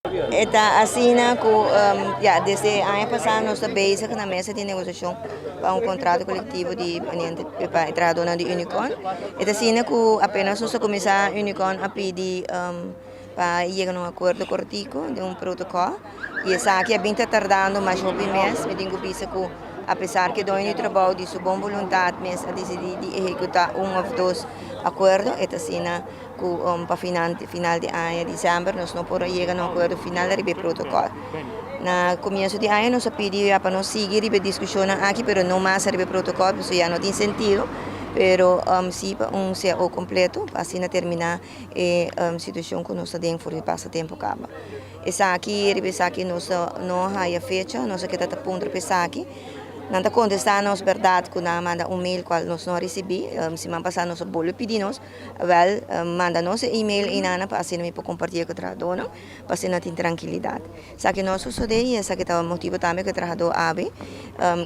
Está assim, desde ano passado nós estamos bezig na mesa de negociação para contrato coletivo de trabalhadores de Unicon. Está assim que apenas nós começar a Unicon a pedir para chegar a acordo cortico de protocolo. E essa aqui é bem tardando, mas houve mês, me digo que apesar que dono de trabalho de sua boa vontade, mas a decidir de executar ou dois acordos, é assim que para final de ano, dezembro, nós não podemos chegar a acordo final do protocolo. Na começo de ano, nós pedimos para nós seguir a discussão aqui, mas não mais o protocolo, porque já não tem sentido. Pero sim, para ser completo, assim terminar a situação que nós temos por o tempo acaba. Essa aqui, nós não há fecha, nós que está a ponto de pensar aqui. Não está contestando nos verdade que nós manda mail qual nós não recebemos, se man passar nos bolo pedimos, manda nos e-mail e nana para assim me compartilhar com o trabalhador, para assim não ter tranquilidade. Só que nós sucede essa que estava motivo também que o trabalhador abre,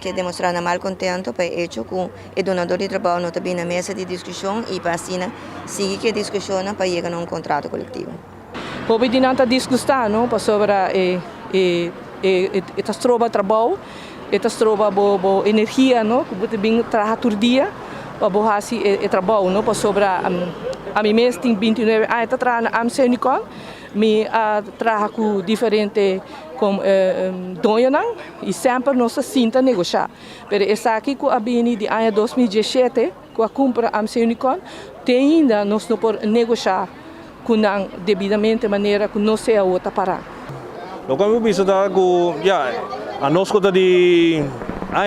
que demonstrar mal contento para hecho que o donador de trabalho não está bem na mesa de discussão e para assim seguir que discussão para chegar a um contrato coletivo. Houve de nada discussão, não, para sobre esta trova trabalho. Esta trova boa energia, não, que você bem trabalha todo dia para boa assim trabalho, não, para sobre a mim mesmo tem 29 anos, está trabalhando na AMC Unicon, me trabalha com diferente como dono não, e sempre nós sinta negociar. Mas essa aqui com a bini de ano 2017, com a compra AMC Unicon, tem ainda nós não podemos negociar com a devidamente maneira que não seja outra parar. Lo que eu visto da que a nós que de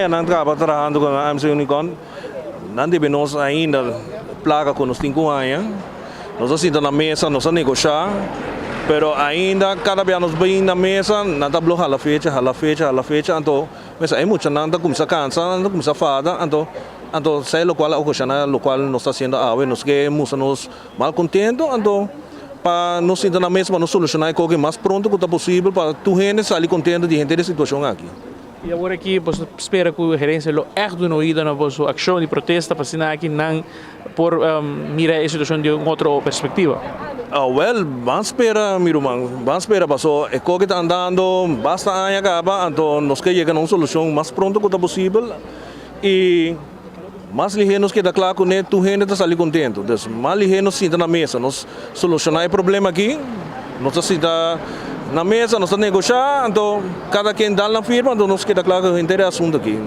não trabalhando com a AMC Unicon, não devemos ainda plaga com os 5 anos, nós sentamos na mesa, nós negociar, pero ainda cada vez nós vem na mesa, não está bloqueando a fecha, então, mas é muito não está começando a cansar, não começa a fada, então sei lo qual nós está sendo nós queremos mal contento, então para nós sentar na mesa para nós solucionar o mais pronto que possível para tu gente sair contente de gente da situação aqui. E agora aqui você espera que a gerência lo echt doen oído na vossa ação de protesta para sinal aqui não por mirar a situação de outra perspectiva. Vamos esperar, meu irmão, vamos esperar, porque o que está andando basta aí acaba, então nós queremos chegar a uma solução mais pronto que possível e mais ligeiro que dá claro que tu gente está sair contente. Então, mais ligeiro nós senta na mesa, nós solucionar o problema aqui, nós senta na mesa, nós negociar, então cada quem dá na firma, então nós queda claro que o assunto aqui.